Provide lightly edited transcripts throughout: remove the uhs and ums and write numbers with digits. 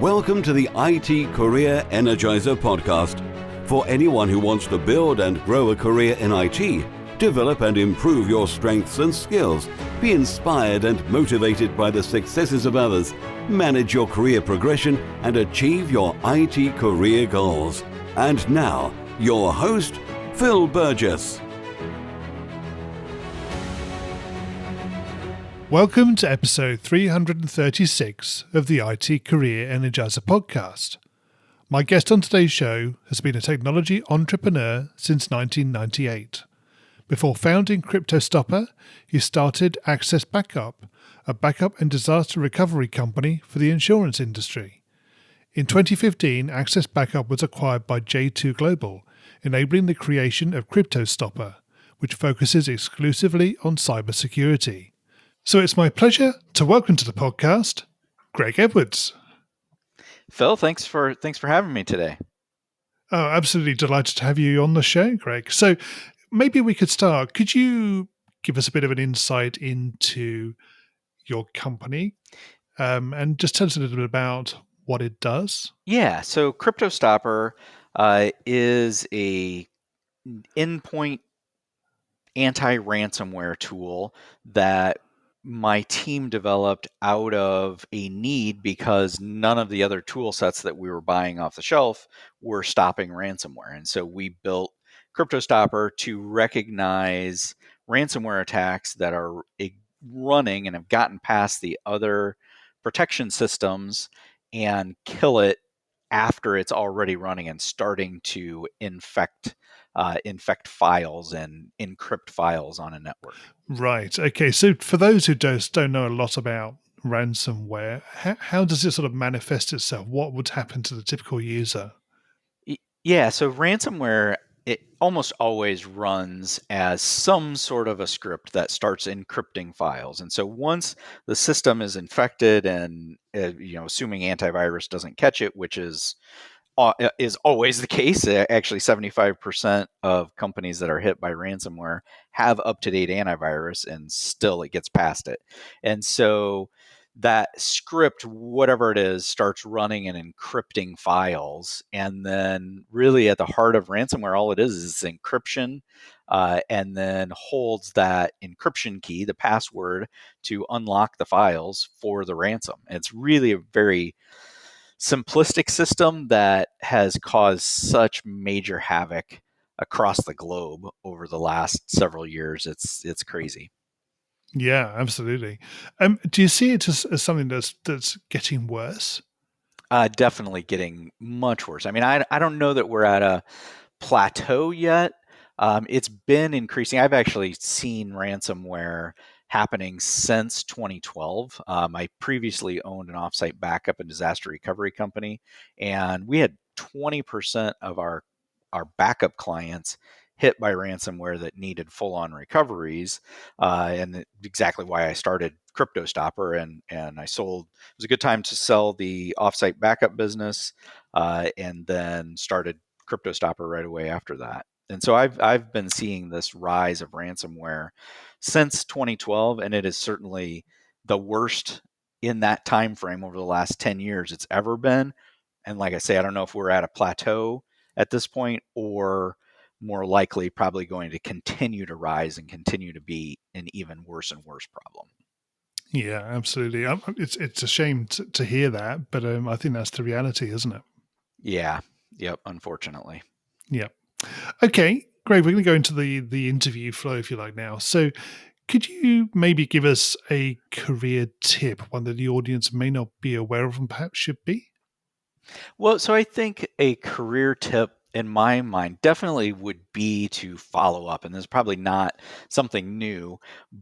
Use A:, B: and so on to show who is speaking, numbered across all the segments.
A: Welcome to the IT Career Energizer podcast. For anyone who wants to build and grow a career in IT, develop and improve your strengths and skills, be inspired and motivated by the successes of others, manage your career progression, and achieve your IT career goals. And now, your host, Phil Burgess.
B: Welcome to episode 336 of the IT Career Energizer podcast. My guest on today's show has been a technology entrepreneur since 1998. Before founding CryptoStopper, he started Access Backup, a backup and disaster recovery company for the insurance industry. In 2015, Access Backup was acquired by J2 Global, enabling the creation of CryptoStopper, which focuses exclusively on cybersecurity. So it's my pleasure to welcome to the podcast, Greg Edwards.
C: Phil, thanks for having me today.
B: Oh, absolutely delighted to have you on the show, Greg. So maybe we could start. Could you give us a bit of an insight into your company and just tell us a little bit about what it does?
C: Yeah, so CryptoStopper is a endpoint anti-ransomware tool that my team developed out of a need because none of the other tool sets that we were buying off the shelf were stopping ransomware. And so we built CryptoStopper to recognize ransomware attacks that are running and have gotten past the other protection systems and kill it after it's already running and starting to infect files and encrypt files on a network.
B: Right. Okay. So for those who don't know a lot about ransomware, how does it sort of manifest itself? What would happen to the typical user?
C: Yeah. So ransomware, it almost always runs as some sort of a script that starts encrypting files. And so once the system is infected and, assuming antivirus doesn't catch it, which is always the case. Actually, 75% of companies that are hit by ransomware have up-to-date antivirus, and still it gets past it. And so that script, whatever it is, starts running and encrypting files. And then really at the heart of ransomware, all it is encryption, and then holds that encryption key, the password, to unlock the files for the ransom. And it's really a very simplistic system that has caused such major havoc across the globe over the last several years. It's crazy.
B: Yeah, absolutely. Do you see it as something that's getting worse?
C: Definitely getting much worse. I mean, I don't know that we're at a plateau yet. It's been increasing. I've actually seen ransomware happening since 2012. I previously owned an offsite backup and disaster recovery company, and we had 20% of our backup clients hit by ransomware that needed full-on recoveries, and exactly why I started CryptoStopper, and I sold. It was a good time to sell the offsite backup business, and then started CryptoStopper right away after that. And so I've been seeing this rise of ransomware since 2012, and it is certainly the worst in that time frame over the last 10 years it's ever been. And like I say, I don't know if we're at a plateau at this point, or more likely probably going to continue to rise and continue to be an even worse and worse problem.
B: Yeah, absolutely. It's a shame to hear that, but I think that's the reality, isn't it?
C: Yeah. Yep. Unfortunately.
B: Yeah. Okay, great. We're going to go into the interview flow, if you like, now. So could you maybe give us a career tip, one that the audience may not be aware of and perhaps should be?
C: Well, so I think a career tip in my mind definitely would be to follow up. And this is probably not something new,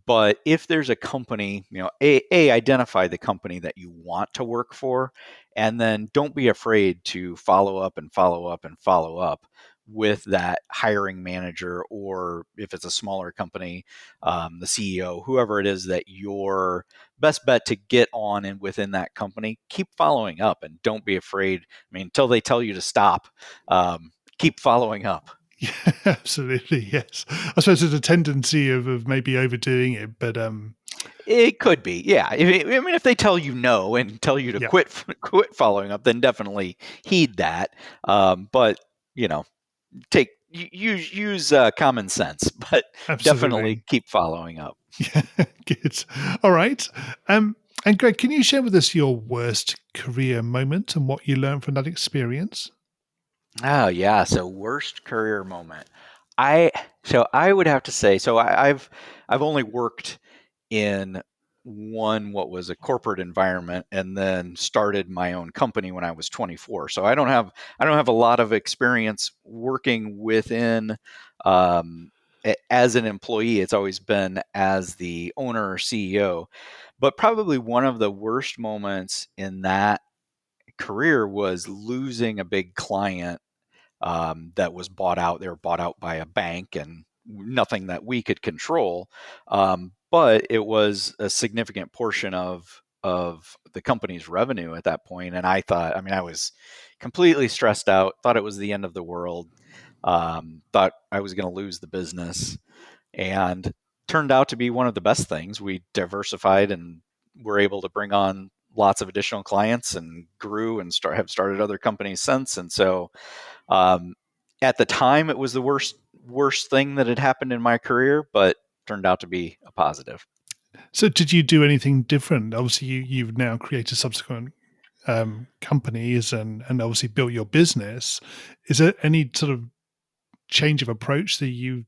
C: but if there's a company, identify the company that you want to work for, and then don't be afraid to follow up and follow up and follow up with that hiring manager, or if it's a smaller company, the CEO, whoever it is that your best bet to get on and within that company. Keep following up and don't be afraid. I mean, until they tell you to stop, keep following up.
B: Yeah, absolutely. Yes. I suppose there's a tendency of maybe overdoing it, but
C: It could be, yeah. I mean, if they tell you no and tell you to
B: Yeah,
C: quit following up, then definitely heed that. But you know, use common sense, but definitely
B: absolutely.
C: keep following up.
B: Yeah, good. All right. And Greg, can you share with us your worst career moment and what you learned from that experience?
C: Oh yeah. So worst career moment. I I would have to say I've only worked in what was a corporate environment and then started my own company when I was 24. So I don't have a lot of experience working within as an employee. It's always been as the owner or CEO. But probably one of the worst moments in that career was losing a big client that was bought out. They were bought out by a bank and nothing that we could control. But it was a significant portion of the company's revenue at that point. And I thought, I mean, I was completely stressed out, thought it was the end of the world, thought I was going to lose the business, and turned out to be one of the best things. We diversified and were able to bring on lots of additional clients and grew and have started other companies since. And so um, at the time, it was the worst thing that had happened in my career, but turned out to be a positive.
B: So, did you do anything different? Obviously, you've now created subsequent companies and obviously built your business. Is there any sort of change of approach that you've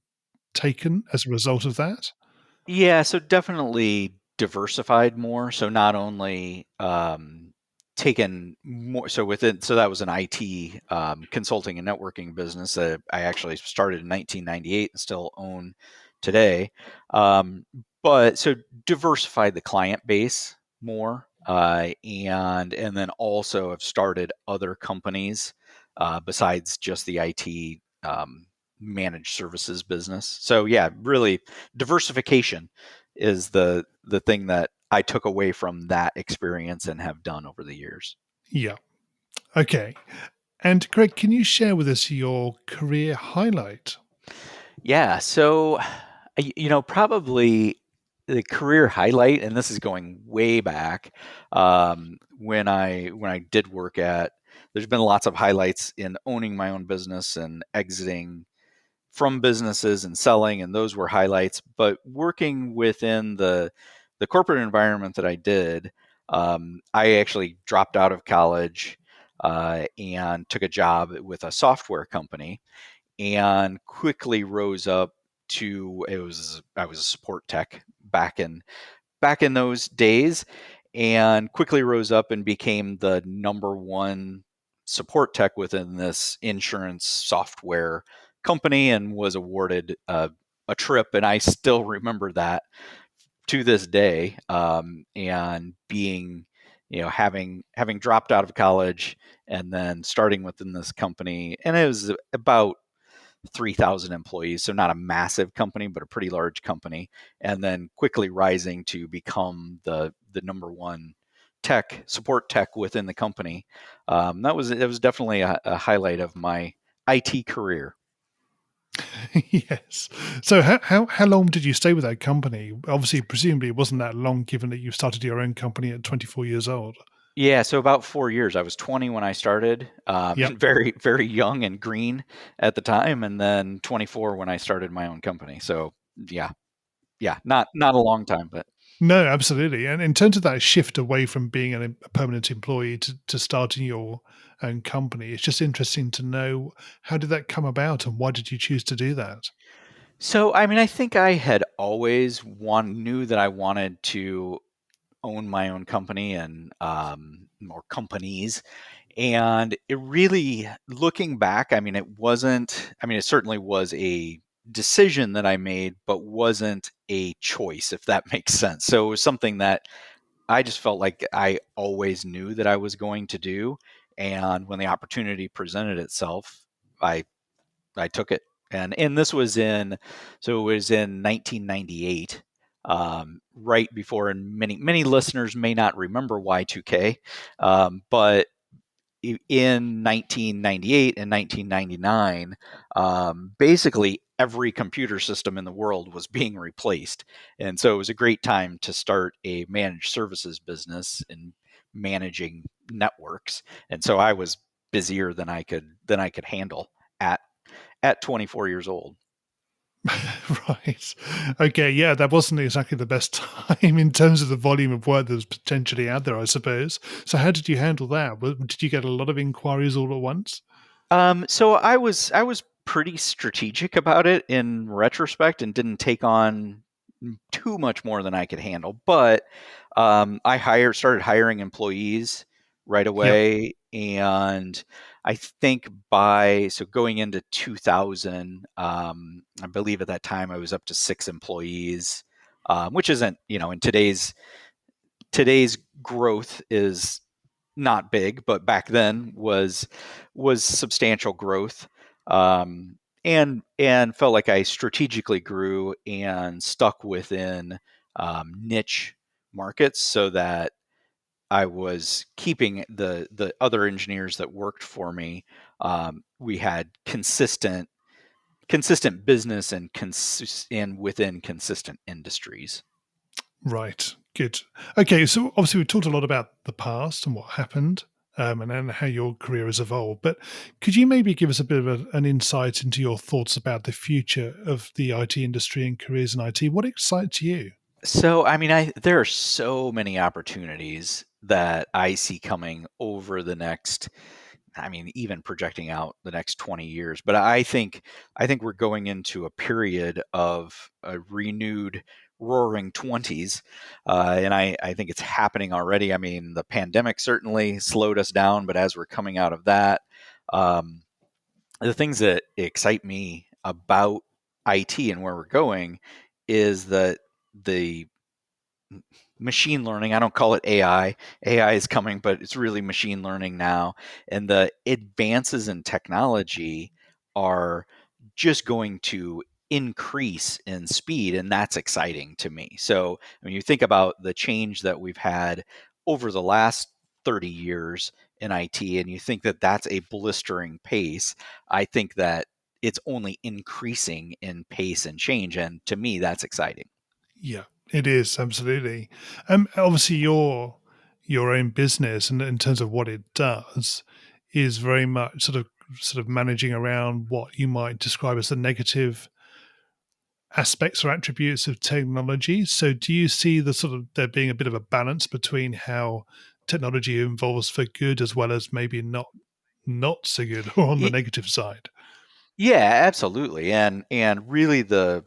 B: taken as a result of that?
C: Yeah, so definitely diversified more. So not only taken more, so within, so that was an IT consulting and networking business that I actually started in 1998 and still own today. Um, but so diversified the client base more, and then also have started other companies besides just the IT managed services business. So yeah, really diversification is the thing that I took away from that experience and have done over the years.
B: Yeah. Okay. And Greg, can you share with us your career highlight?
C: Yeah, so probably the career highlight, and this is going way back, when I did work at. There's been lots of highlights in owning my own business and exiting from businesses and selling, and those were highlights. But working within the corporate environment that I did, I actually dropped out of college and took a job with a software company, and quickly rose up to it was I was a support tech back in those days, and quickly rose up and became the number one support tech within this insurance software company, and was awarded a trip. And I still remember that to this day. And being, having dropped out of college and then starting within this company, and it was about 3,000 employees, so not a massive company, but a pretty large company, and then quickly rising to become the number one support tech within the company. That was definitely a highlight of my IT career.
B: Yes. So, how long did you stay with that company? Obviously, presumably, it wasn't that long, given that you started your own company at 24 years old.
C: Yeah, so about 4 years. I was 20 when I started,
B: Yep.
C: and very, very young and green at the time, and then 24 when I started my own company. So yeah, yeah, not a long time, but
B: No, absolutely. And in terms of that shift away from being a permanent employee to starting your own company, it's just interesting to know, how did that come about and why did you choose to do that?
C: so I mean, I think I had always knew that I wanted to own my own company and more companies. And it really, looking back, I mean, it certainly was a decision that I made, but wasn't a choice, if that makes sense. So it was something that I just felt like I always knew that I was going to do. And when the opportunity presented itself, I I took it. And this was so it was in 1998, right before, and many listeners may not remember Y2K, but in 1998 and 1999, basically every computer system in the world was being replaced. And so it was a great time to start a managed services business and managing networks. And so I was busier than I could handle at 24 years old.
B: Right. Okay. Yeah, that wasn't exactly the best time in terms of the volume of work that was potentially out there, I suppose. So, how did you handle that? Did you get a lot of inquiries all at once?
C: So I was pretty strategic about it in retrospect and didn't take on too much more than I could handle. But I started hiring employees right
B: Yep.
C: away, and I think going into 2000, I believe at that time I was up to 6 employees, which isn't, in today's growth is not big, but back then was substantial growth, and felt like I strategically grew and stuck within niche markets so that I was keeping the other engineers that worked for me. We had consistent business and within consistent industries.
B: Right. Good. Okay. So, obviously, we talked a lot about the past and what happened. And then how your career has evolved. But could you maybe give us a bit of an insight into your thoughts about the future of the IT industry and careers in IT? What excites you?
C: So, I mean, there are so many opportunities that I see coming over the next, I mean, even projecting out the next 20 years. But I think we're going into a period of a renewed roaring 20s. And I think it's happening already. I mean, the pandemic certainly slowed us down, but as we're coming out of that, um, the things that excite me about IT and where we're going is that the machine learning, I don't call it AI. AI is coming, but it's really machine learning now. And the advances in technology are just going to increase in speed. And that's exciting to me. So when you think about the change that we've had over the last 30 years in IT, and you think that that's a blistering pace, I think that it's only increasing in pace and change. And to me, that's exciting.
B: Yeah, it is absolutely. Obviously, your own business, and in terms of what it does, is very much sort of managing around what you might describe as the negative aspects or attributes of technology. So, do you see the sort of there being a bit of a balance between how technology evolves for good as well as maybe not so good or on the negative side?
C: Yeah, absolutely. And really the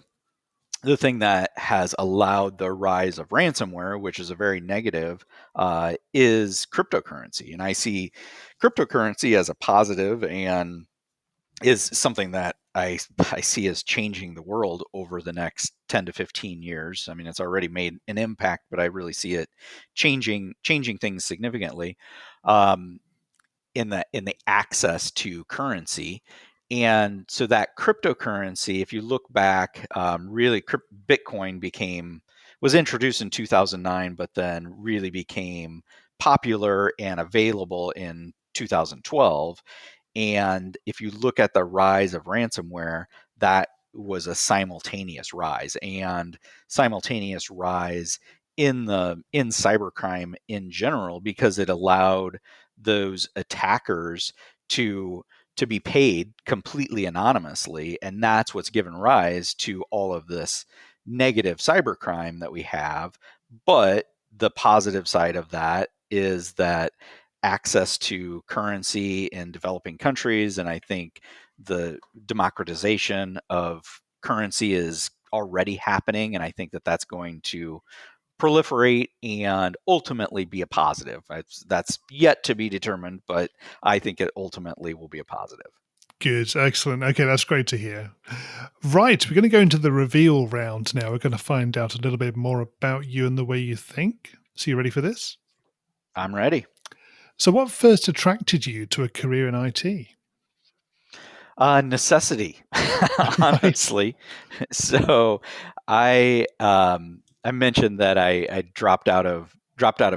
C: thing that has allowed the rise of ransomware, which is a very negative, is cryptocurrency. And I see cryptocurrency as a positive and is something that I see as changing the world over the next 10 to 15 years. I mean, it's already made an impact, but I really see it changing things significantly. Um, in the access to currency. And so that cryptocurrency, if you look back, really Bitcoin was introduced in 2009, but then really became popular and available in 2012. And if you look at the rise of ransomware, that was a simultaneous rise in cybercrime in general, because it allowed those attackers to be paid completely anonymously, and that's what's given rise to all of this negative cybercrime that we have. But the positive side of that is that access to currency in developing countries, and I think the democratization of currency is already happening, and I think that that's going to proliferate and ultimately be a positive. That's yet to be determined, but I think it ultimately will be a positive.
B: Good, excellent. Okay, that's great to hear. Right, we're going to go into the reveal round now. We're going to find out a little bit more about you and the way you think. So, you ready for this?
C: I'm ready.
B: So, what first attracted you to a career in IT?
C: Necessity,
B: Right.
C: honestly. So I mentioned that I dropped out of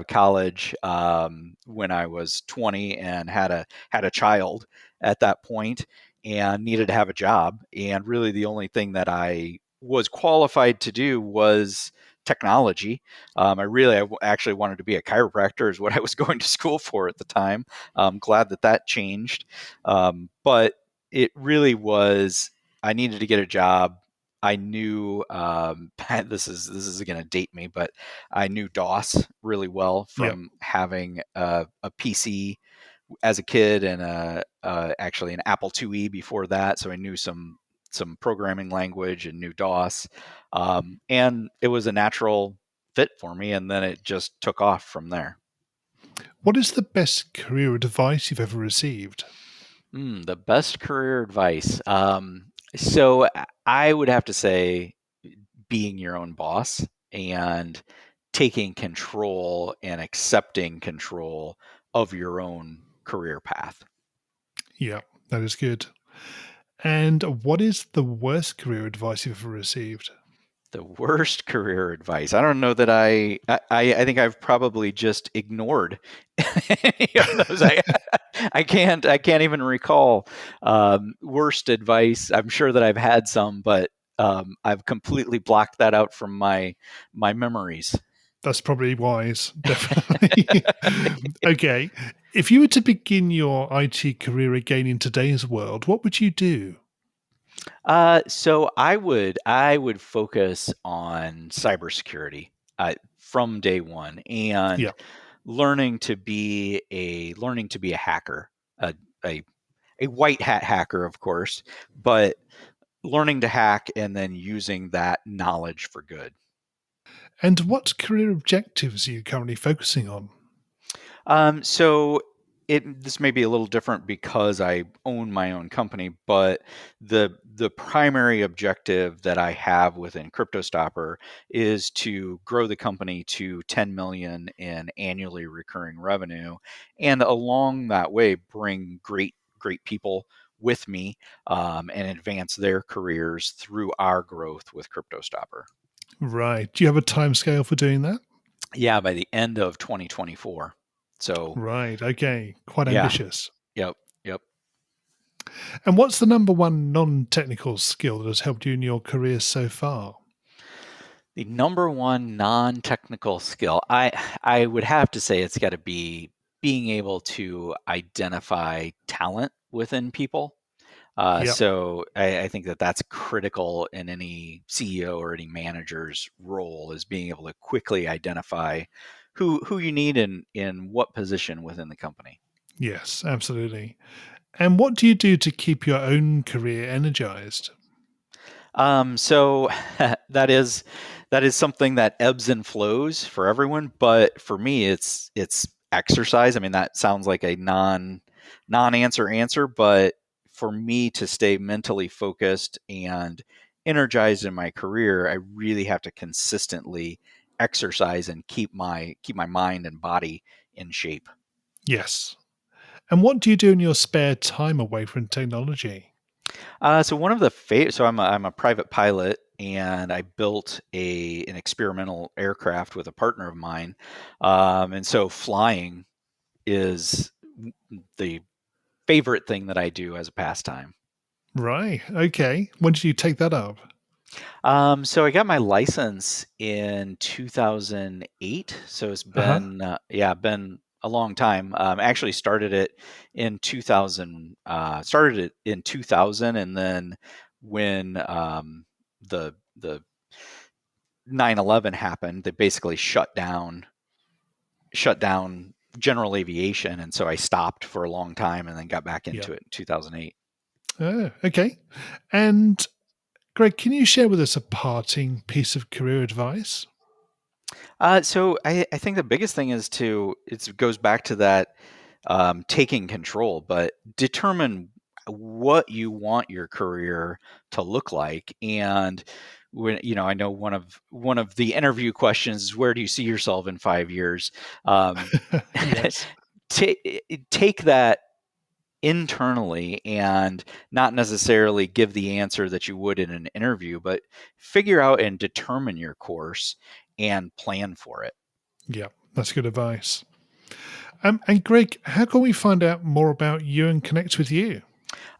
C: college when I was 20 and had a child at that point. and needed to have a job. And really, the only thing that I was qualified to do was technology. I actually wanted to be a chiropractor, is what I was going to school for at the time. I'm glad that changed. But it really was, I needed to get a job. I knew this is going to date me, but I knew DOS really well
B: Yep.
C: from having a PC as a kid and actually an Apple IIe before that. So I knew some programming language and knew DOS, and it was a natural fit for me. And then it just took off from there.
B: What is the best career advice you've ever received?
C: The best career advice. So I would have to say being your own boss and taking control and accepting control of your own career path.
B: Yeah, that is good. And what is the worst career advice you've ever received?
C: The worst career advice. I don't know that I think I've probably just ignored any of those. I can't even recall worst advice. I'm sure that I've had some, but I've completely blocked that out from my memories.
B: That's probably wise, definitely. Okay. If you were to begin your IT career again in today's world, what would you do?
C: So I would focus on cybersecurity from day one,
B: Yeah.
C: and learning to be a hacker, a, a a white hat hacker, of course, but learning to hack and then using that knowledge for good.
B: And what career objectives are you currently focusing on?
C: So this may be a little different because I own my own company, but the primary objective that I have within CryptoStopper is to grow the company to 10 million in annually recurring revenue, and along that way bring great people with me, and advance their careers through our growth with CryptoStopper.
B: Right. Do you have a time scale for doing that?
C: Yeah, by the end of 2024. So
B: Right. Okay. Quite
C: yeah.
B: ambitious.
C: Yep. Yep.
B: And what's the number one non-technical skill that has helped you in your career so far?
C: The number one non-technical skill, I would have to say it's got to be being able to identify talent within people.
B: Yep.
C: So I think that's critical in any CEO or any manager's role, is being able to quickly identify who you need in what position within the company.
B: Yes, absolutely. And what do you do to keep your own career energized?
C: So that is something that ebbs and flows for everyone, but for me, it's exercise. I mean, that sounds like a non answer, but for me to stay mentally focused and energized in my career, I really have to consistently exercise and keep my mind and body in shape.
B: Yes. And what do you do in your spare time away from technology?
C: So one of the so I'm a private pilot, and I built an experimental aircraft with a partner of mine, and so flying is the favorite thing that I do as a pastime.
B: Right. Okay. When did you take that up?
C: So I got my license in 2008. So it's
B: Uh-huh.
C: been been a long time. Actually started it in 2000. Started it in 2000, and then when the 9/11 happened, they basically shut down general aviation, and so I stopped for a long time, and then got back
B: Yeah.
C: into it in 2008.
B: Oh, okay. And Greg, can you share with us a parting piece of career advice?
C: So I think the biggest thing is it goes back to that, taking control, but determine what you want your career to look like. And when I know one of the interview questions is, where do you see yourself in 5 years? Um,
B: Yes.
C: ta- take that internally, and not necessarily give the answer that you would in an interview, but figure out and determine your course and plan for it.
B: Yeah, that's good advice. And Greg, how can we find out more about you and connect with you?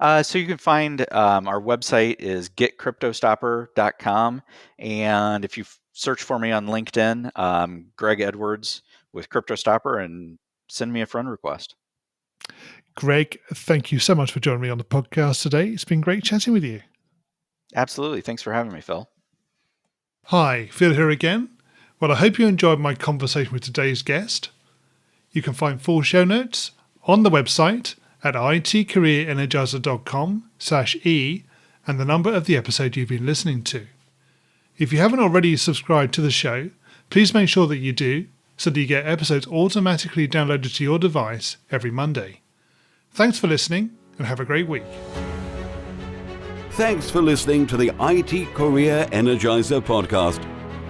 C: So you can find our website is getcryptostopper.com. And if you search for me on LinkedIn, Greg Edwards with CryptoStopper, and send me a friend request.
B: Greg, thank you so much for joining me on the podcast today. It's been great chatting with you.
C: Absolutely. Thanks for having me, Phil.
B: Hi, Phil here again. Well, I hope you enjoyed my conversation with today's guest. You can find full show notes on the website at itcareerenergizer.com/e and the number of the episode you've been listening to. If you haven't already subscribed to the show, please make sure that you do so that you get episodes automatically downloaded to your device every Monday. Thanks for listening and have a great week.
A: Thanks for listening to the IT Career Energizer podcast.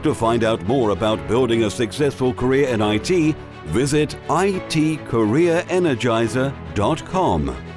A: To find out more about building a successful career in IT, visit itcareerenergizer.com.